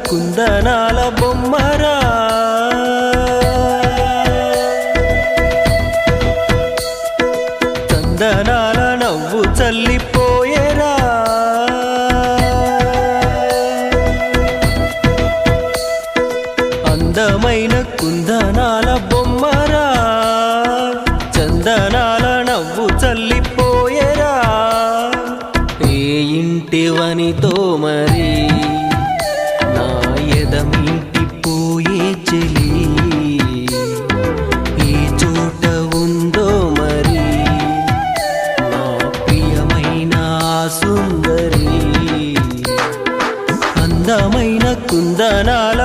కుందనాల బొమ్మరా చందనాల నవ్వు చల్లిపోయేరా అందమైన కుందనాల బొమ్మరా చందనాల నవ్వు చల్లిపోయేరా ఏ ఇంటివనితో మరి నా ఎదమిటిపోయే చెలి ఏ చోట ఉందో మరి నా ప్రియమైన సుందరి అందమైన కుందనాల